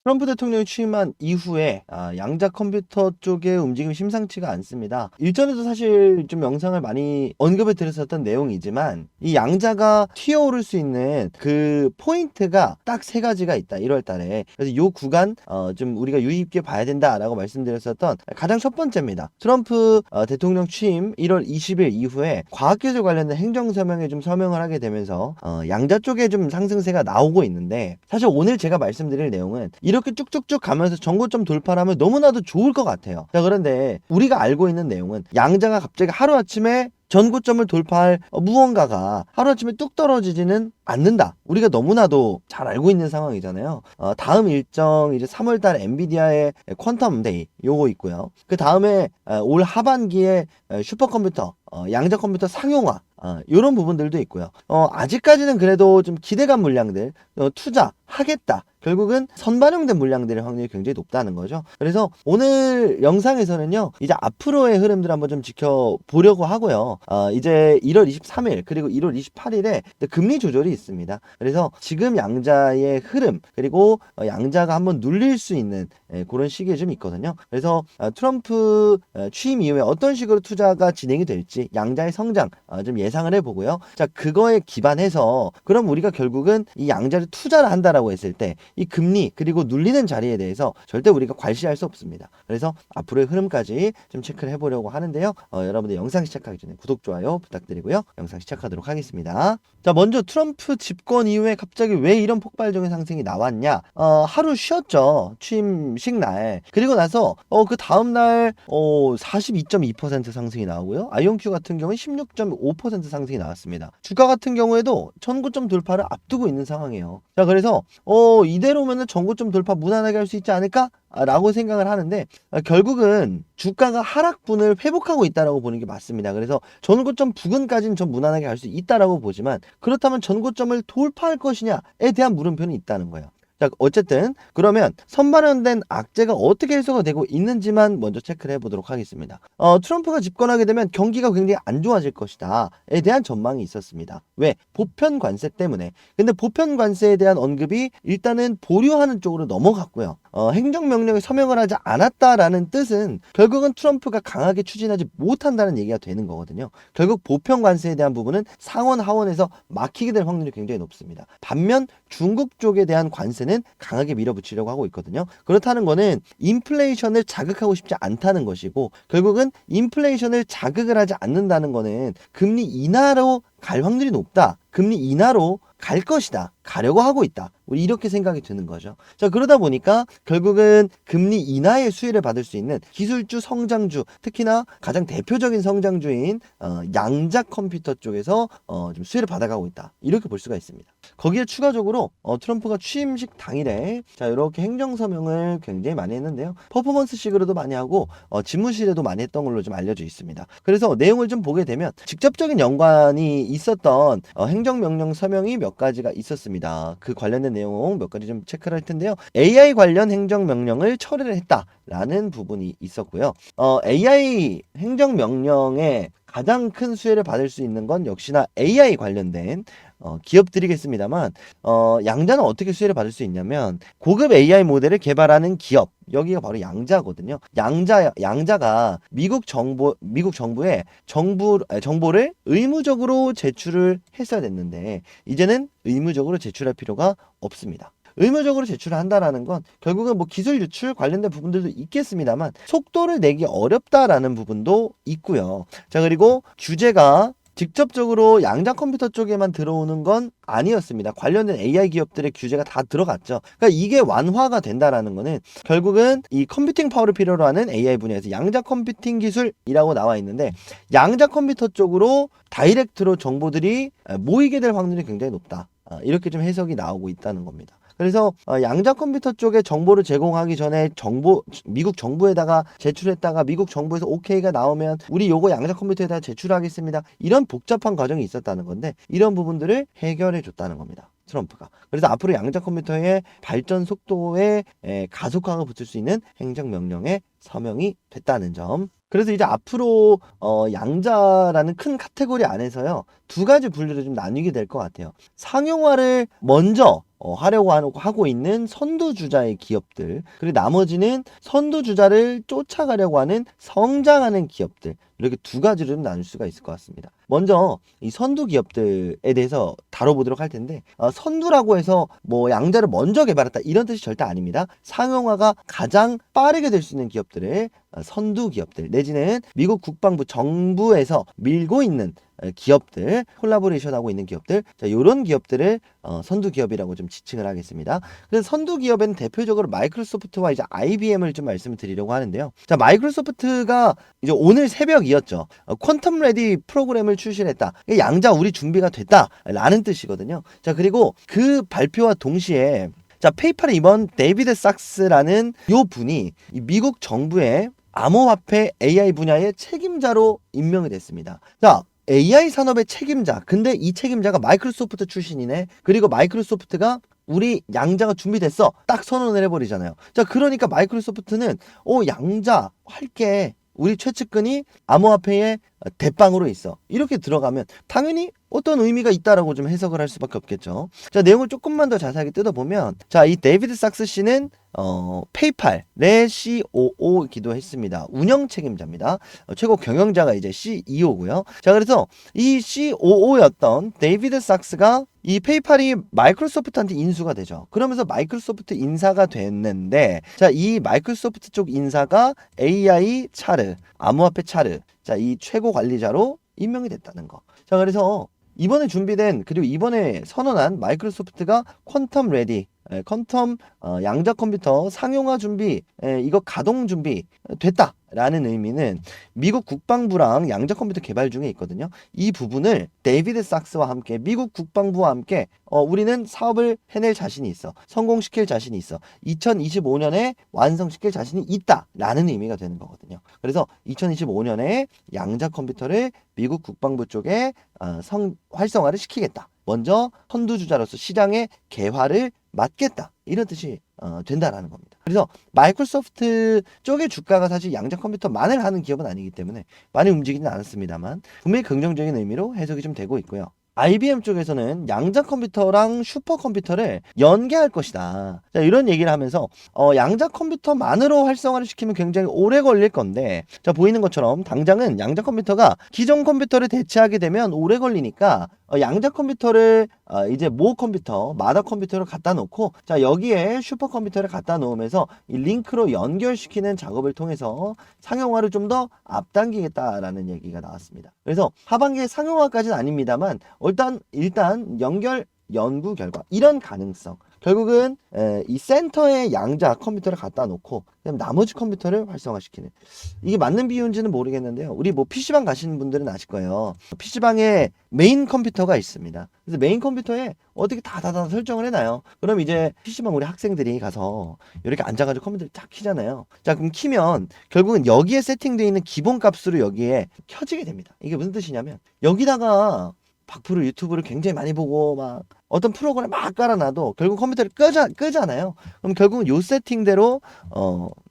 트럼프 대통령이 취임한 이후에 양자 컴퓨터 쪽의 움직임이 심상치가 않습니다. 일전에도 사실 좀 영상을 많이 언급해 드렸었던 내용이지만 이 양자가 튀어오를 수 있는 그 포인트가 딱 세 가지가 있다. 1월 달에. 그래서 요 구간 좀 우리가 유의 깊게 봐야 된다라고 말씀드렸었던 가장 첫 번째입니다. 트럼프 대통령 취임 1월 20일 이후에 과학기술 관련된 행정서명에 좀 서명을 하게 되면서 양자 쪽에 좀 상승세가 나오고 있는데, 사실 오늘 제가 말씀드릴 내용은 이렇게 쭉쭉쭉 가면서 전고점 돌파를 하면 너무나도 좋을 것 같아요. 자, 그런데 우리가 알고 있는 내용은 양자가 갑자기 하루아침에 전고점을 돌파할 무언가가 하루아침에 뚝 떨어지지는 않는다. 우리가 너무나도 잘 알고 있는 상황이잖아요. 다음 일정 이제 3월달 엔비디아의 퀀텀 데이 요거 있고요. 그 다음에 올 하반기에 슈퍼컴퓨터 양자 컴퓨터 상용화 이런 부분들도 있고요. 아직까지는 그래도 좀 기대감 물량들 투자하겠다. 결국은 선반영된 물량들의 확률이 굉장히 높다는 거죠. 그래서 오늘 영상에서는요, 이제 앞으로의 흐름들 한번 좀 지켜보려고 하고요. 이제 1월 23일 그리고 1월 28일에 금리 조절이 있습니다. 그래서 지금 양자의 흐름 그리고 양자가 한번 눌릴 수 있는 그런 시기에 좀 있거든요. 그래서 트럼프 취임 이후에 어떤 식으로 투자가 진행이 될지 양자의 성장 좀 예상을 해보고요. 자, 그거에 기반해서 그럼 우리가 결국은 이 양자를 투자를 한다라고 했을 때 이 금리 그리고 눌리는 자리에 대해서 절대 우리가 괄시할 수 없습니다. 그래서 앞으로의 흐름까지 좀 체크를 해보려고 하는데요. 여러분들 영상 시작하기 전에 구독, 좋아요 부탁드리고요. 영상 시작하도록 하겠습니다. 자, 먼저 트럼프 집권 이후에 갑자기 왜 이런 폭발적인 상승이 나왔냐? 하루 쉬었죠. 취임식 날. 그리고 나서 그 다음날 42.2% 상승이 나오고요. 아이온큐 같은 경우는 16.5% 상승이 나왔습니다. 주가 같은 경우에도 전고점 돌파를 앞두고 있는 상황이에요. 자, 그래서 이대로면은 전고점 돌파 무난하게 할 수 있지 않을까? 라고 생각을 하는데, 결국은 주가가 하락분을 회복하고 있다라고 보는 게 맞습니다. 그래서 전고점 부근까지는 좀 무난하게 갈 수 있다라고 보지만, 그렇다면 전고점을 돌파할 것이냐에 대한 물음표는 있다는 거예요. 자, 어쨌든 그러면 선반영된 악재가 어떻게 해소가 되고 있는지만 먼저 체크를 해보도록 하겠습니다. 트럼프가 집권하게 되면 경기가 굉장히 안 좋아질 것이다에 대한 전망이 있었습니다. 왜? 보편 관세 때문에. 근데 보편 관세에 대한 언급이 일단은 보류하는 쪽으로 넘어갔고요. 행정명령에 서명을 하지 않았다라는 뜻은 결국은 트럼프가 강하게 추진하지 못한다는 얘기가 되는 거거든요. 결국 보편 관세에 대한 부분은 상원 하원에서 막히게 될 확률이 굉장히 높습니다. 반면 중국 쪽에 대한 관세는 강하게 밀어붙이려고 하고 있거든요. 그렇다는 거는 인플레이션을 자극하고 싶지 않다는 것이고, 결국은 인플레이션을 자극을 하지 않는다는 거는 금리 인하로 갈 확률이 높다. 금리 인하로 갈 것이다. 가려고 하고 있다. 우리 이렇게 생각이 드는 거죠. 자, 그러다 보니까 결국은 금리 인하의 수혜를 받을 수 있는 기술주 성장주, 특히나 가장 대표적인 성장주인 양자 컴퓨터 쪽에서 좀 수혜를 받아가고 있다. 이렇게 볼 수가 있습니다. 거기에 추가적으로 트럼프가 취임식 당일에 자, 이렇게 행정서명을 굉장히 많이 했는데요. 퍼포먼스식으로도 많이 하고 집무실에도 많이 했던 걸로 좀 알려져 있습니다. 그래서 내용을 좀 보게 되면 직접적인 연관이 있었던 행정명령 서명이 몇 가지가 있었습니다. 그 관련된 내용 몇 가지 좀 체크를 할 텐데요. AI 관련 행정명령을 철회를 했다라는 부분이 있었고요. AI 행정명령에 가장 큰 수혜를 받을 수 있는 건 역시나 AI 관련된 기업들이겠습니다만, 양자는 어떻게 수혜를 받을 수 있냐면 고급 AI 모델을 개발하는 기업, 여기가 바로 양자거든요. 양자가 미국 정부에 정보를 의무적으로 제출을 했어야 됐는데 이제는 의무적으로 제출할 필요가 없습니다. 의무적으로 제출을 한다라는 건 결국은 뭐 기술 유출 관련된 부분들도 있겠습니다만 속도를 내기 어렵다라는 부분도 있고요. 자, 그리고 규제가 직접적으로 양자 컴퓨터 쪽에만 들어오는 건 아니었습니다. 관련된 AI 기업들의 규제가 다 들어갔죠. 그러니까 이게 완화가 된다라는 거는 결국은 이 컴퓨팅 파워를 필요로 하는 AI 분야에서 양자 컴퓨팅 기술이라고 나와 있는데, 양자 컴퓨터 쪽으로 다이렉트로 정보들이 모이게 될 확률이 굉장히 높다. 이렇게 좀 해석이 나오고 있다는 겁니다. 그래서 양자 컴퓨터 쪽에 정보를 제공하기 전에 미국 정부에다가 제출했다가 미국 정부에서 오케이가 나오면 우리 요거 양자 컴퓨터에다 제출하겠습니다. 이런 복잡한 과정이 있었다는 건데, 이런 부분들을 해결해 줬다는 겁니다. 트럼프가. 그래서 앞으로 양자 컴퓨터의 발전 속도에 가속화가 붙을 수 있는 행정명령에 서명이 됐다는 점. 그래서 이제 앞으로 양자라는 큰 카테고리 안에서요, 두 가지 분류를 좀 나뉘게 될 것 같아요. 상용화를 먼저 하려고 하고 있는 선두주자의 기업들, 그리고 나머지는 선두주자를 쫓아가려고 하는 성장하는 기업들, 이렇게 두 가지로 좀 나눌 수가 있을 것 같습니다. 먼저 이 선두 기업들에 대해서 다뤄보도록 할 텐데, 선두라고 해서 뭐 양자를 먼저 개발했다 이런 뜻이 절대 아닙니다. 상용화가 가장 빠르게 될 수 있는 기업들을 선두 기업들, 내지는 미국 국방부 정부에서 밀고 있는 기업들, 콜라보레이션 하고 있는 기업들, 자, 이런 기업들을 선두 기업이라고 좀 지칭을 하겠습니다. 그래서 선두 기업에는 대표적으로 마이크로소프트와 이제 IBM을 좀 말씀을 드리려고 하는데요. 자, 마이크로소프트가 이제 오늘 새벽이었죠. 퀀텀 레디 프로그램을 출시했다. 양자 우리 준비가 됐다라는 뜻이거든요. 자, 그리고 그 발표와 동시에 자, 페이팔의 이번 데이비드 sak스라는 요 분이 이 미국 정부의 암호화폐 AI 분야의 책임자로 임명이 됐습니다. 자, AI 산업의 책임자. 근데 이 책임자가 마이크로소프트 출신이네. 그리고 마이크로소프트가 우리 양자가 준비됐어. 딱 선언을 해버리잖아요. 자, 그러니까 마이크로소프트는 양자 할게. 우리 최측근이 암호화폐의 대빵으로 있어. 이렇게 들어가면 당연히 어떤 의미가 있다라고 좀 해석을 할 수밖에 없겠죠. 자, 내용을 조금만 더 자세하게 뜯어보면, 자, 이 데이비드 sak스 씨는 페이팔의 COO이기도 했습니다. 운영 책임자입니다. 최고 경영자가 이제 CEO고요. 자, 그래서 이 COO였던 데이비드 sak스가 이 페이팔이 마이크로소프트한테 인수가 되죠. 그러면서 마이크로소프트 인사가 됐는데, 자, 이 마이크로소프트 쪽 인사가 AI 차르, 암호화폐 차르, 자, 이 최고 관리자로 임명이 됐다는 거. 자, 그래서 이번에 준비된, 그리고 이번에 선언한 마이크로소프트가 퀀텀 레디, 퀀텀 양자 컴퓨터 상용화 준비, 이거 가동 준비 됐다라는 의미는 미국 국방부랑 양자 컴퓨터 개발 중에 있거든요. 이 부분을 데이비드 sak스와 함께, 미국 국방부와 함께 우리는 사업을 해낼 자신이 있어, 성공시킬 자신이 있어, 2025년에 완성시킬 자신이 있다라는 의미가 되는 거거든요. 그래서 2025년에 양자 컴퓨터를 미국 국방부 쪽에 활성화를 시키겠다. 먼저 선두주자로서 시장의 개화를 맡겠다. 이런 뜻이 된다라는 겁니다. 그래서 마이크로소프트 쪽의 주가가 사실 양자 컴퓨터만을 하는 기업은 아니기 때문에 많이 움직이지는 않았습니다만 분명히 긍정적인 의미로 해석이 좀 되고 있고요. IBM 쪽에서는 양자 컴퓨터랑 슈퍼컴퓨터를 연계할 것이다. 자, 이런 얘기를 하면서 양자 컴퓨터만으로 활성화를 시키면 굉장히 오래 걸릴 건데, 자, 보이는 것처럼 당장은 양자 컴퓨터가 기존 컴퓨터를 대체하게 되면 오래 걸리니까 양자 컴퓨터를 이제 모 컴퓨터, 마더 컴퓨터를 갖다 놓고, 자, 여기에 슈퍼컴퓨터를 갖다 놓으면서 이 링크로 연결시키는 작업을 통해서 상용화를 좀 더 앞당기겠다라는 얘기가 나왔습니다. 그래서 하반기에 상용화까지는 아닙니다만 일단 연구 결과 이런 가능성, 결국은 이 센터에 양자 컴퓨터를 갖다 놓고 그다음 나머지 컴퓨터를 활성화시키는, 이게 맞는 비유인지는 모르겠는데요. 우리 뭐 PC방 가시는 분들은 아실 거예요. PC방에 메인 컴퓨터가 있습니다. 그래서 메인 컴퓨터에 어떻게 다 설정을 해놔요. 그럼 이제 PC방 우리 학생들이 가서 이렇게 앉아가지고 컴퓨터를 딱 키잖아요. 자, 그럼 키면 결국은 여기에 세팅되어 있는 기본 값으로 여기에 켜지게 됩니다. 이게 무슨 뜻이냐면, 여기다가 박프로 유튜브를 굉장히 많이 보고 막 어떤 프로그램 막 깔아놔도 결국 컴퓨터를 끄잖아요. 그럼 결국은 요 세팅대로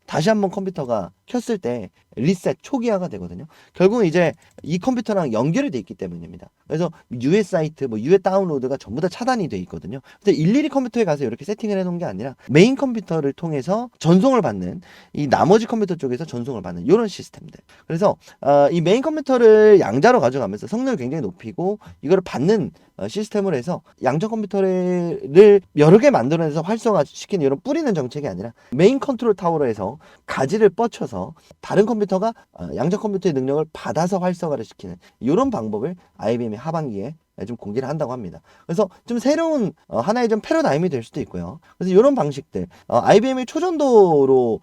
다시 한번 컴퓨터가 켰을 때 리셋 초기화가 되거든요. 결국은 이제 이 컴퓨터랑 연결이 돼 있기 때문입니다. 그래서 유해 사이트, 유해 다운로드가 전부 다 차단이 돼 있거든요. 근데 일일이 컴퓨터에 가서 이렇게 세팅을 해놓은 게 아니라 메인 컴퓨터를 통해서 전송을 받는, 이 나머지 컴퓨터 쪽에서 전송을 받는 이런 시스템들. 그래서 이 메인 컴퓨터를 양자로 가져가면서 성능을 굉장히 높이고 이거를 받는 시스템을 해서 양자 컴퓨터를 여러 개 만들어내서 활성화시키는 이런 뿌리는 정책이 아니라 메인 컨트롤 타워로 해서 가지를 뻗쳐서 다른 컴퓨터가 양자 컴퓨터의 능력을 받아서 활성화를 시키는 이런 방법을 IBM이 하반기에 좀 공개를 한다고 합니다. 그래서 좀 새로운 하나의 좀 패러다임이 될 수도 있고요. 그래서 이런 방식들, IBM이 초전도로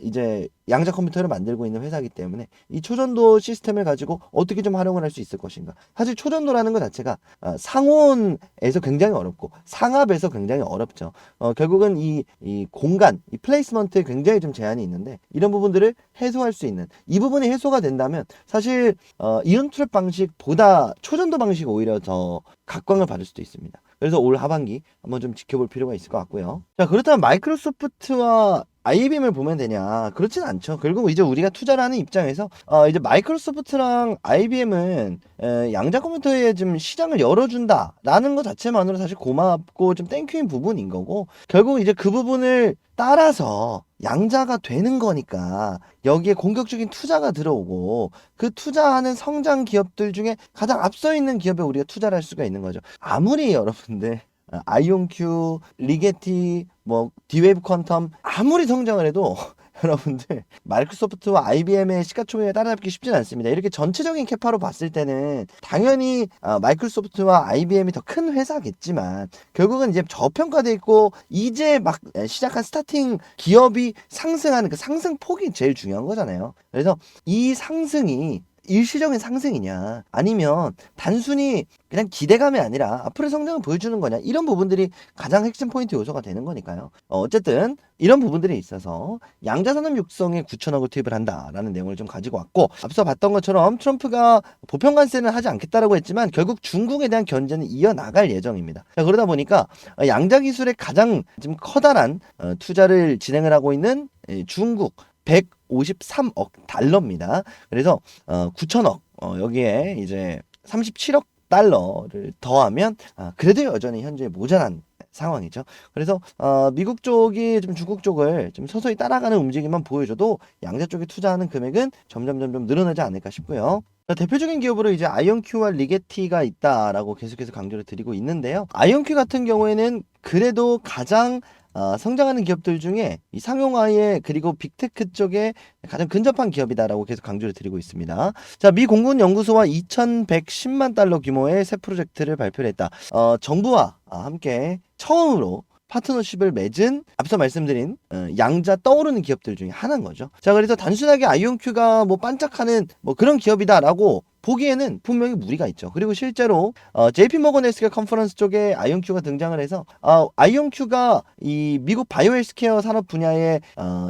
이제 양자 컴퓨터를 만들고 있는 회사이기 때문에 이 초전도 시스템을 가지고 어떻게 좀 활용을 할 수 있을 것인가. 사실 초전도라는 것 자체가 상온에서 굉장히 어렵고 상압에서 굉장히 어렵죠. 결국은 이 공간, 이 플레이스먼트에 굉장히 좀 제한이 있는데 이런 부분들을 해소할 수 있는, 이 부분이 해소가 된다면 사실 이온 트랩 방식보다 초전도 방식이 오히려 더 각광을 받을 수도 있습니다. 그래서 올 하반기 한번 좀 지켜볼 필요가 있을 것 같고요. 자, 그렇다면 마이크로소프트와 IBM을 보면 되냐? 그렇진 않죠. 결국 이제 우리가 투자를 하는 입장에서 이제 마이크로소프트랑 IBM은 양자 컴퓨터에 좀 시장을 열어준다라는 것 자체만으로 사실 고맙고 좀 땡큐인 부분인 거고, 결국 이제 그 부분을 따라서 양자가 되는 거니까 여기에 공격적인 투자가 들어오고, 그 투자하는 성장 기업들 중에 가장 앞서 있는 기업에 우리가 투자를 할 수가 있는 거죠. 아무리 여러분들 아이온큐, 리게티, 뭐 디웨이브 퀀텀 아무리 성장을 해도 여러분들 마이크로소프트와 IBM의 시가총액에 따라잡기 쉽진 않습니다. 이렇게 전체적인 캐파로 봤을 때는 당연히 마이크로소프트와 IBM이 더 큰 회사겠지만, 결국은 이제 저평가돼 있고 이제 막 시작한 스타팅 기업이 상승하는 그 상승폭이 제일 중요한 거잖아요. 그래서 이 상승이 일시적인 상승이냐, 아니면 단순히 그냥 기대감이 아니라 앞으로의 성장을 보여주는 거냐, 이런 부분들이 가장 핵심 포인트 요소가 되는 거니까요. 어쨌든 이런 부분들에 있어서 양자산업 육성에 9천억을 투입을 한다라는 내용을 좀 가지고 왔고, 앞서 봤던 것처럼 트럼프가 보편 관세는 하지 않겠다라고 했지만 결국 중국에 대한 견제는 이어나갈 예정입니다. 자, 그러다 보니까 양자 기술에 가장 좀 커다란 투자를 진행을 하고 있는 중국 153억 달러입니다. 그래서 9천억, 여기에 이제 37억 달러를 더하면 그래도 여전히 현재 모자란 상황이죠. 그래서 미국 쪽이 좀 중국 쪽을 좀 서서히 따라가는 움직임만 보여줘도 양자 쪽에 투자하는 금액은 점점 늘어나지 않을까 싶고요. 대표적인 기업으로 이제 아이온큐와 리게티가 있다라고 계속해서 강조를 드리고 있는데요. 아이온큐 같은 경우에는 그래도 가장 성장하는 기업들 중에 이 상용화에 그리고 빅테크 쪽에 가장 근접한 기업이다라고 계속 강조를 드리고 있습니다. 자, 미 공군 연구소와 2,110만 달러 규모의 새 프로젝트를 발표를 했다. 정부와 함께 처음으로 파트너십을 맺은, 앞서 말씀드린 양자 떠오르는 기업들 중에 하나인 거죠. 자, 그래서 단순하게 아이온큐가 뭐 반짝하는 뭐 그런 기업이다라고 보기에는 분명히 무리가 있죠. 그리고 실제로 JP모건 헬스케어 컨퍼런스 쪽에 아이온큐가 등장을 해서 아이온큐가 이 미국 바이오 헬스케어 산업 분야에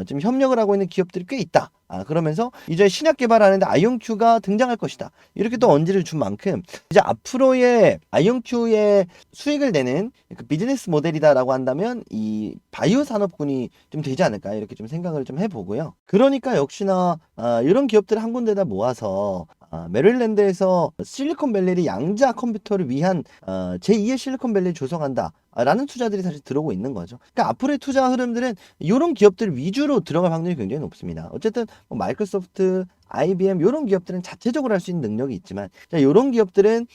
좀 협력을 하고 있는 기업들이 꽤 있다. 그러면서 이제 신약 개발하는데 아이온큐가 등장할 것이다, 이렇게 또 언지를 준 만큼 이제 앞으로의 아이온큐의 수익을 내는 그 비즈니스 모델이다라고 한다면 이 바이오 산업군이 좀 되지 않을까, 이렇게 좀 생각을 좀 해보고요. 그러니까 역시나 이런 기업들을 한 군데다 모아서 메릴랜드에서 실리콘밸리를 양자 컴퓨터를 위한 제2의 실리콘밸리를 조성한다 라는 투자들이 사실 들어오고 있는 거죠. 그러니까 앞으로의 투자 흐름들은 이런 기업들 위주로 들어갈 확률이 굉장히 높습니다. 어쨌든 뭐 마이크로소프트, IBM 이런 기업들은 자체적으로 할 수 있는 능력이 있지만, 이런 기업들은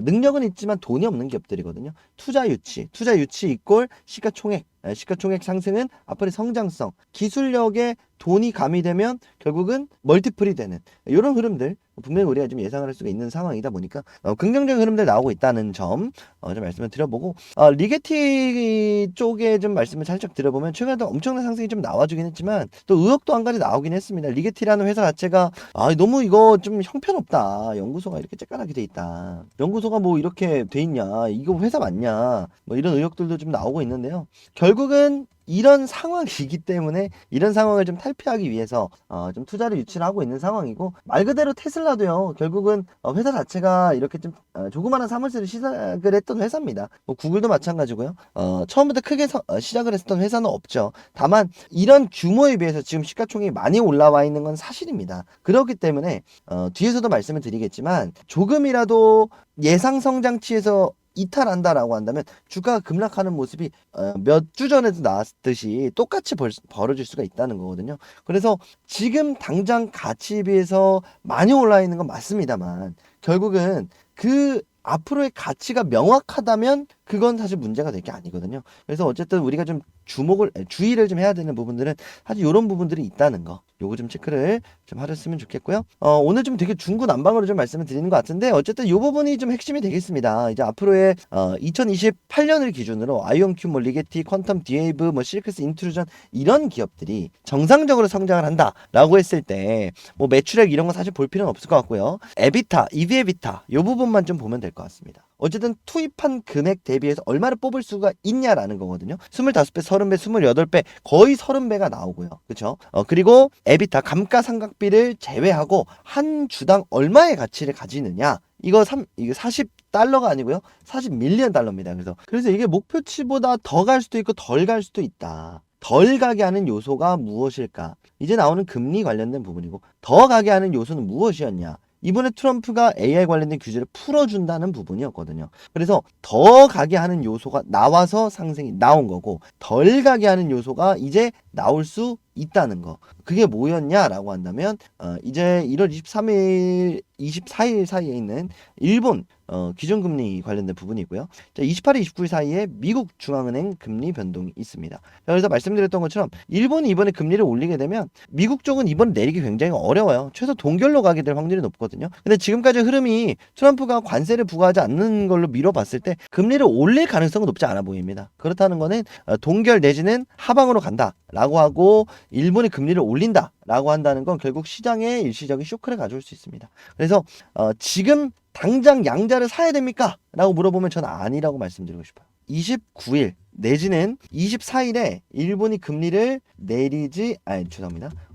능력은 있지만 돈이 없는 기업들이거든요. 투자 유치 이꼴 시가총액 상승은 앞으로의 성장성, 기술력에 돈이 가미되면 결국은 멀티플이 되는 이런 흐름들 분명히 우리가 좀 예상을 할 수가 있는 상황이다 보니까 긍정적인 흐름들 나오고 있다는 점 좀 말씀을 드려보고, 리게티 쪽에 좀 말씀을 살짝 드려보면 최근에도 엄청난 상승이 좀 나와주긴 했지만 또 의혹도 한 가지 나오긴 했습니다. 리게티라는 회사 자체가 너무 이거 좀 형편없다, 연구소가 이렇게 쬐깐하게 돼 있다, 연구소가 뭐 이렇게 돼 있냐, 이거 회사 맞냐, 뭐 이런 의혹들도 좀 나오고 있는데요. 결국은 이런 상황이기 때문에 이런 상황을 좀 탈피하기 위해서 좀 투자를 유치를 하고 있는 상황이고, 말 그대로 테슬라도요, 결국은 회사 자체가 이렇게 좀 조그마한 사물쇠를 시작을 했던 회사입니다. 뭐 구글도 마찬가지고요. 처음부터 크게 시작을 했던 회사는 없죠. 다만 이런 규모에 비해서 지금 시가총액이 많이 올라와 있는 건 사실입니다. 그렇기 때문에 뒤에서도 말씀을 드리겠지만 조금이라도 예상 성장치에서 이탈한다라고 한다면 주가가 급락하는 모습이 몇 주 전에도 나왔듯이 똑같이 벌어질 수가 있다는 거거든요. 그래서 지금 당장 가치에 비해서 많이 올라 있는 건 맞습니다만, 결국은 그 앞으로의 가치가 명확하다면 그건 사실 문제가 될 게 아니거든요. 그래서 어쨌든 우리가 좀 주의를 좀 해야 되는 부분들은 사실 이런 부분들이 있다는 거, 요거 좀 체크를 좀 하셨으면 좋겠고요. 오늘 좀 되게 중구난방으로 좀 말씀을 드리는 것 같은데, 어쨌든 이 부분이 좀 핵심이 되겠습니다. 이제 앞으로의 2028년을 기준으로 아이온큐, 뭐 리게티, 퀀텀, 디웨이브, 뭐 실크스, 인트루전 이런 기업들이 정상적으로 성장을 한다라고 했을 때 뭐 매출액 이런 거 사실 볼 필요는 없을 것 같고요. 에비타, EV/에비타 이 부분만 좀 보면 될 것 같습니다. 어쨌든 투입한 금액 대비해서 얼마를 뽑을 수가 있냐라는 거거든요. 25배, 30배, 28배, 거의 30배가 나오고요. 그렇죠? 그리고 에비타, 감가상각비를 제외하고 한 주당 얼마의 가치를 가지느냐, 이거 40달러가 아니고요, 40밀리언 달러입니다. 그래서 이게 목표치보다 더 갈 수도 있고 덜 갈 수도 있다. 덜 가게 하는 요소가 무엇일까? 이제 나오는 금리 관련된 부분이고, 더 가게 하는 요소는 무엇이었냐? 이번에 트럼프가 AI 관련된 규제를 풀어준다는 부분이었거든요. 그래서 더 가게 하는 요소가 나와서 상승이 나온 거고, 덜 가게 하는 요소가 이제 나올 수 있다는 거. 그게 뭐였냐라고 한다면 이제 1월 23일, 24일 사이에 있는 일본 기준금리 관련된 부분이고요. 자, 28일, 29일 사이에 미국 중앙은행 금리 변동이 있습니다. 그래서 말씀드렸던 것처럼 일본이 이번에 금리를 올리게 되면 미국 쪽은 이번에 내리기 굉장히 어려워요. 최소 동결로 가게 될 확률이 높거든요. 근데 지금까지 흐름이 트럼프가 관세를 부과하지 않는 걸로 미뤄봤을 때 금리를 올릴 가능성은 높지 않아 보입니다. 그렇다는 거는 동결 내지는 하방으로 간다라고 하고 일본이 금리를 올린다라고 한다는 건 결국 시장에 일시적인 쇼크를 가져올 수 있습니다. 그래서 지금 당장 양자를 사야 됩니까? 라고 물어보면 저는 아니라고 말씀드리고 싶어요. 29일 내지는 24일에 일본이 금리를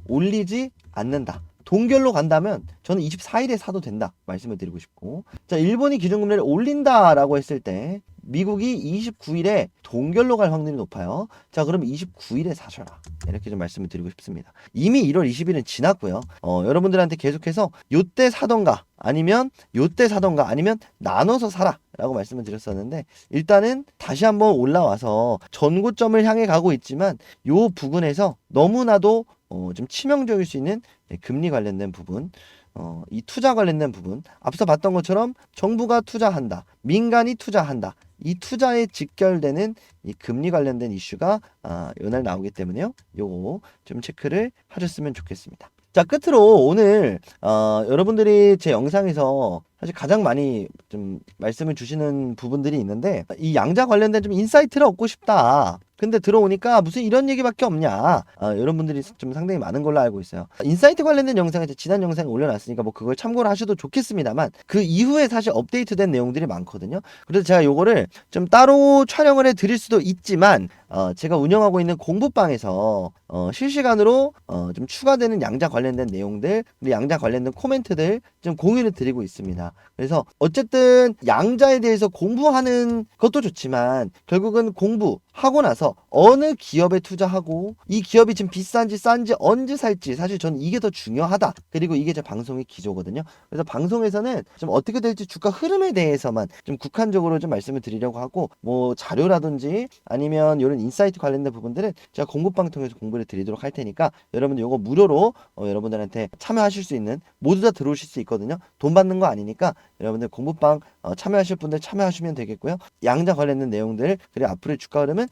올리지 않는다. 동결로 간다면 저는 24일에 사도 된다 말씀을 드리고 싶고, 자, 일본이 기준금리를 올린다라고 했을 때 미국이 29일에 동결로 갈 확률이 높아요. 자, 그럼 29일에 사셔라. 이렇게 좀 말씀을 드리고 싶습니다. 이미 1월 20일은 지났고요. 여러분들한테 계속해서 요때 사던가 아니면 요때 사던가 아니면 나눠서 사라 라고 말씀을 드렸었는데, 일단은 다시 한번 올라와서 전고점을 향해 가고 있지만 요 부분에서 너무나도 좀 치명적일 수 있는 금리 관련된 부분, 이 투자 관련된 부분, 앞서 봤던 것처럼 정부가 투자한다, 민간이 투자한다, 이 투자에 직결되는 이 금리 관련된 이슈가 연말 나오기 때문에요. 요거 좀 체크를 하셨으면 좋겠습니다. 자, 끝으로 오늘 여러분들이 제 영상에서 사실 가장 많이 좀 말씀을 주시는 부분들이 있는데, 이 양자 관련된 좀 인사이트를 얻고 싶다. 근데 들어오니까 무슨 이런 얘기밖에 없냐. 여러분들이 좀 상당히 많은 걸로 알고 있어요. 인사이트 관련된 영상을 지난 영상에 올려놨으니까 뭐 그걸 참고를 하셔도 좋겠습니다만, 그 이후에 사실 업데이트된 내용들이 많거든요. 그래서 제가 요거를 좀 따로 촬영을 해 드릴 수도 있지만, 제가 운영하고 있는 공부방에서 실시간으로 좀 추가되는 양자 관련된 내용들, 그리고 양자 관련된 코멘트들 좀 공유를 드리고 있습니다. 그래서 어쨌든 양자에 대해서 공부하는 것도 좋지만 결국은 공부하고 나서 어느 기업에 투자하고 이 기업이 지금 비싼지 싼지 언제 살지, 사실 저는 이게 더 중요하다. 그리고 이게 제 방송의 기조거든요. 그래서 방송에서는 좀 어떻게 될지 주가 흐름에 대해서만 좀 국한적으로 좀 말씀을 드리려고 하고, 뭐 자료라든지 아니면 이런 인사이트 관련된 부분들은 제가 공부방 통해서 공부를 드리도록 할 테니까 여러분들 이거 무료로 여러분들한테 참여하실 수 있는, 모두 다 들어오실 수 있거든요. 돈 받는 거 아니니까 여러분들 공부방 참여하실 분들 참여하시면 되겠고요. 양자 관련된 내용들, 그리고 앞으로의 주가 흐름은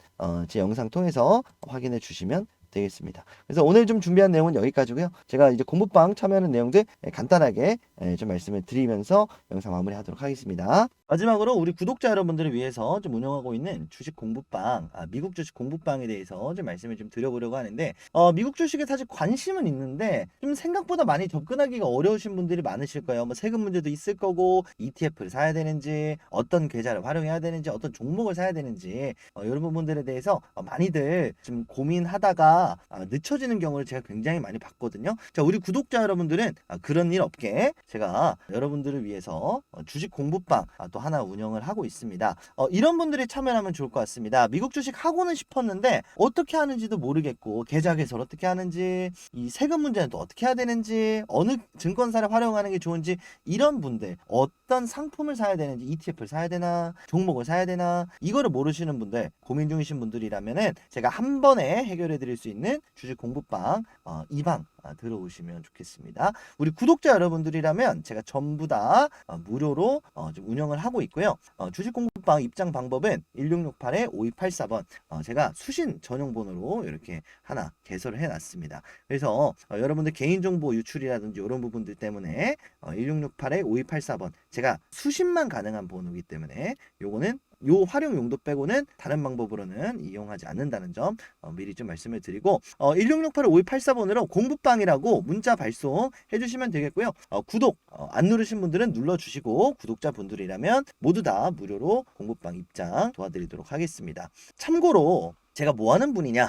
제 영상 통해서 확인해 주시면 되겠습니다. 그래서 오늘 좀 준비한 내용은 여기까지고요. 제가 이제 공부방 참여하는 내용들 간단하게 좀 말씀을 드리면서 영상 마무리하도록 하겠습니다. 마지막으로 우리 구독자 여러분들을 위해서 좀 운영하고 있는 주식 공부방, 미국 주식 공부방에 대해서 좀 말씀을 좀 드려보려고 하는데, 미국 주식에 사실 관심은 있는데 좀 생각보다 많이 접근하기가 어려우신 분들이 많으실 거예요. 뭐 세금 문제도 있을 거고, ETF를 사야 되는지, 어떤 계좌를 활용해야 되는지, 어떤 종목을 사야 되는지, 이런 부분들에 대해서 많이들 좀 고민하다가 늦춰지는 경우를 제가 굉장히 많이 봤거든요. 자, 우리 구독자 여러분들은 그런 일 없게 제가 여러분들을 위해서 주식 공부방 또 하나 운영을 하고 있습니다. 이런 분들이 참여하면 좋을 것 같습니다. 미국 주식 하고는 싶었는데 어떻게 하는지도 모르겠고, 계좌 개설 어떻게 하는지, 이 세금 문제는 또 어떻게 해야 되는지, 어느 증권사를 활용하는 게 좋은지, 이런 분들, 어떤 상품을 사야 되는지, ETF를 사야 되나, 종목을 사야 되나, 이거를 모르시는 분들, 고민 중이신 분들이라면은 제가 한 번에 해결해 드릴 수 있는 주식 공부방 이 방 들어오시면 좋겠습니다. 우리 구독자 여러분들이라면 제가 전부 다 무료로 좀 운영을 하고 있고요. 주식 공부방 입장 방법은 1668-5284번 제가 수신 전용 번호로 이렇게 하나 개설을 해놨습니다. 그래서 여러분들 개인정보 유출이라든지 이런 부분들 때문에 1668-5284번 제가 수신만 가능한 번호이기 때문에 요거는 요 활용 용도 빼고는 다른 방법으로는 이용하지 않는다는 점 미리 좀 말씀을 드리고, 1668-5284번으로 공부방이라고 문자 발송해 주시면 되겠고요. 구독 안 누르신 분들은 눌러주시고, 구독자 분들이라면 모두 다 무료로 공부방 입장 도와드리도록 하겠습니다. 참고로 제가 뭐 하는 분이냐?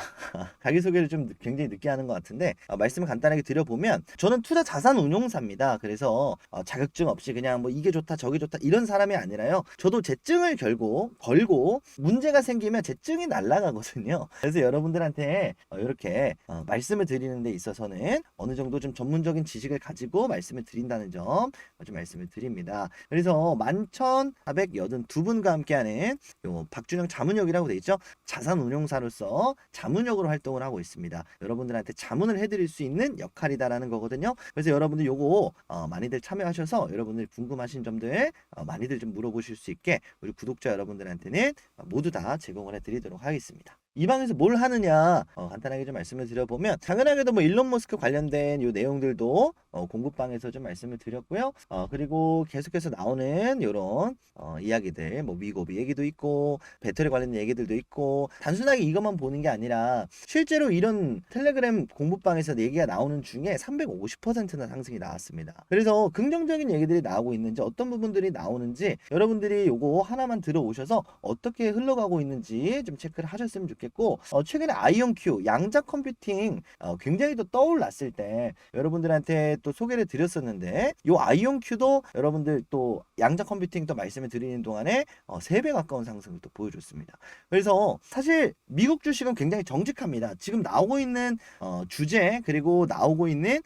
자기소개를 좀 굉장히 늦게 하는 것 같은데, 말씀을 간단하게 드려보면, 저는 투자 자산 운용사입니다. 그래서 자격증 없이 그냥 뭐 이게 좋다, 저게 좋다, 이런 사람이 아니라요. 저도 제 증을 걸고, 문제가 생기면 제 증이 날아가거든요. 그래서 여러분들한테 이렇게 말씀을 드리는 데 있어서는 어느 정도 좀 전문적인 지식을 가지고 말씀을 드린다는 점 좀 말씀을 드립니다. 그래서 11,482분과 함께하는 요 박준영 자문역이라고 돼 있죠. 자산운용사로서 자문역으로 활동을 하고 있습니다. 여러분들한테 자문을 해드릴 수 있는 역할이다라는 거거든요. 그래서 여러분들 요거 많이들 참여하셔서 여러분들 궁금하신 점들 많이들 좀 물어보실 수 있게 우리 구독자 여러분들한테는 모두 다 제공을 해드리도록 하겠습니다. 이 방에서 뭘 하느냐 간단하게 좀 말씀을 드려보면, 당연하게도 뭐 일론 머스크 관련된 요 내용들도 공부방에서 좀 말씀을 드렸고요. 그리고 계속해서 나오는 요런 이야기들, 뭐 위고비 얘기도 있고 배터리 관련된 얘기들도 있고, 단순하게 이것만 보는 게 아니라 실제로 이런 텔레그램 공부방에서 얘기가 나오는 중에 350%나 상승이 나왔습니다. 그래서 긍정적인 얘기들이 나오고 있는지, 어떤 부분들이 나오는지 여러분들이 요거 하나만 들어오셔서 어떻게 흘러가고 있는지 좀 체크를 하셨으면 좋겠고, 최근에 아이온큐 양자 컴퓨팅 굉장히 또 떠올랐을 때 여러분들한테 또 소개를 드렸었는데, 요 아이온큐도 여러분들 또 양자 컴퓨팅 또 말씀을 드리는 동안에 3배 가까운 상승을 또 보여줬습니다. 그래서 사실 미국 주식은 굉장히 정직합니다. 지금 나오고 있는 주제, 그리고 나오고 있는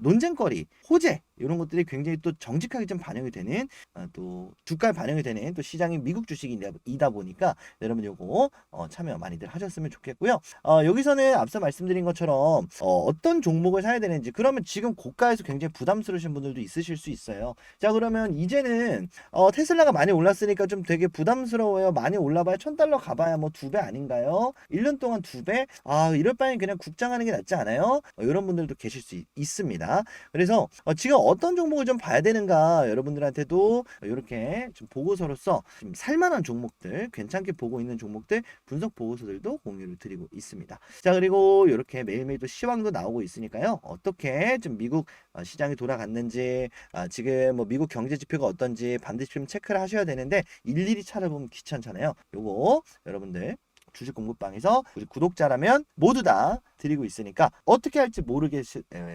논쟁거리, 호재, 이런 것들이 굉장히 또 정직하게 좀 반영이 되는, 또 주가에 반영이 되는 또 시장이 미국 주식이다 보니까 여러분 요거 참여 많이들 하셨으면 좋겠고요. 여기서는 앞서 말씀드린 것처럼 어떤 종목을 사야 되는지, 그러면 지금 고가에서 굉장히 부담스러우신 분들도 있으실 수 있어요. 자, 그러면 이제는 테슬라가 많이 올랐으니까 좀 되게 부담스러워요. 많이 올라봐야 $1,000 가봐야 뭐 2배 아닌가요? 1년 동안 2배? 이럴 바엔 그냥 국장하는 게 낫지 않아요? 이런 분들도 계실 수 있습니다. 그래서 지금 어떤 종목을 좀 봐야 되는가, 여러분들한테도 이렇게 좀 보고서로서 좀 살만한 종목들, 괜찮게 보고 있는 종목들 분석 보고서들도 공유를 드리고 있습니다. 자, 그리고 이렇게 매일매일 또 시황도 나오고 있으니까요. 어떻게 좀 미국 시장이 돌아갔는지, 지금 뭐 미국 경제 지표가 어떤지 반드시 좀 체크를 하셔야 되는데, 일일이 찾아보면 귀찮잖아요. 요거 여러분들 주식 공부방에서 우리 구독자라면 모두 다 드리고 있으니까, 어떻게 할지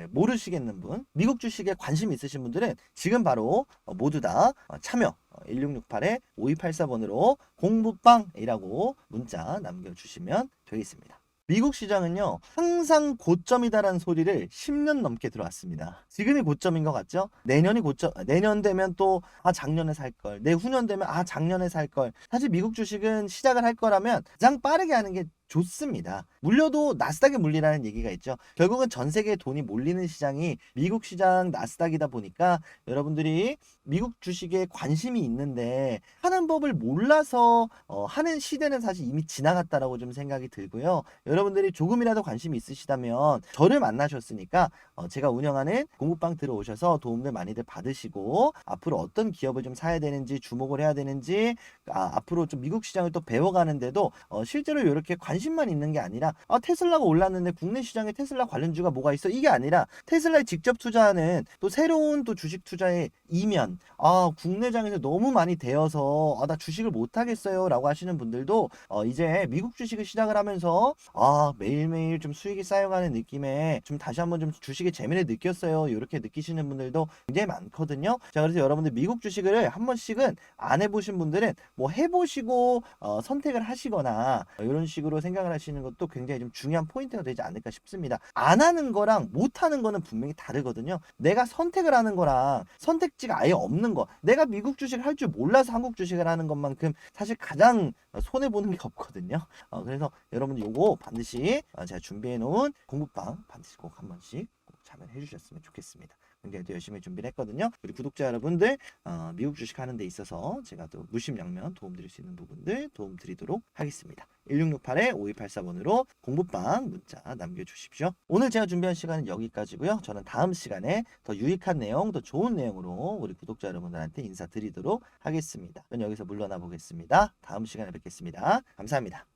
모르시겠는 분, 미국 주식에 관심 있으신 분들은 지금 바로 모두 다 참여 1668-5284번으로 공부방이라고 문자 남겨주시면 되겠습니다. 미국 시장은요, 항상 고점이다라는 소리를 10년 넘게 들어왔습니다. 지금이 고점인 것 같죠? 내년이 고점, 내년 되면 또 작년에 살 걸, 내후년 되면 작년에 살 걸. 사실 미국 주식은 시작을 할 거라면 가장 빠르게 하는 게 좋습니다. 물려도 나스닥에 물리라는 얘기가 있죠. 결국은 전 세계에 돈이 몰리는 시장이 미국 시장 나스닥이다 보니까 여러분들이 미국 주식에 관심이 있는데 하는 법을 몰라서 하는 시대는 사실 이미 지나갔다라고 좀 생각이 들고요. 여러분들이 조금이라도 관심이 있으시다면 저를 만나셨으니까 제가 운영하는 공부방 들어오셔서 도움들 많이들 받으시고, 앞으로 어떤 기업을 좀 사야 되는지, 주목을 해야 되는지, 앞으로 좀 미국 시장을 또 배워가는데도 실제로 이렇게 관심만 있는 게 아니라 테슬라가 올랐는데 국내 시장에 테슬라 관련주가 뭐가 있어? 이게 아니라 테슬라에 직접 투자하는 또 새로운 또 주식 투자의 이면, 국내장에서 너무 많이 되어서 나 주식을 못 하겠어요 라고 하시는 분들도 이제 미국 주식을 시작을 하면서 매일매일 좀 수익이 쌓여가는 느낌에 좀 다시 한번 좀 주식의 재미를 느꼈어요, 이렇게 느끼시는 분들도 굉장히 많거든요. 자, 그래서 여러분들 미국 주식을 한 번씩은 안 해보신 분들은 뭐 해보시고 선택을 하시거나 이런 식으로 생각을 하시는 것도 굉장히 좀 중요한 포인트가 되지 않을까 싶습니다. 안 하는 거랑 못 하는 거는 분명히 다르거든요. 내가 선택을 하는 거랑 선택지가 아예 없는 거, 내가 미국 주식을 할 줄 몰라서 한국 주식을 하는 것만큼 사실 가장 손해보는 게 없거든요. 그래서 여러분들 요거 반드시 제가 준비해 놓은 공부방 반드시 꼭 한 번씩 꼭 참여해 주셨으면 좋겠습니다. 굉장히 또 열심히 준비를 했거든요. 우리 구독자 여러분들 미국 주식 하는 데 있어서 제가 또 물심양면 도움 드릴 수 있는 부분들 도움 드리도록 하겠습니다. 1668-5284번으로 공부방 문자 남겨주십시오. 오늘 제가 준비한 시간은 여기까지고요. 저는 다음 시간에 더 유익한 내용, 더 좋은 내용으로 우리 구독자 여러분들한테 인사드리도록 하겠습니다. 저는 여기서 물러나 보겠습니다. 다음 시간에 뵙겠습니다. 감사합니다.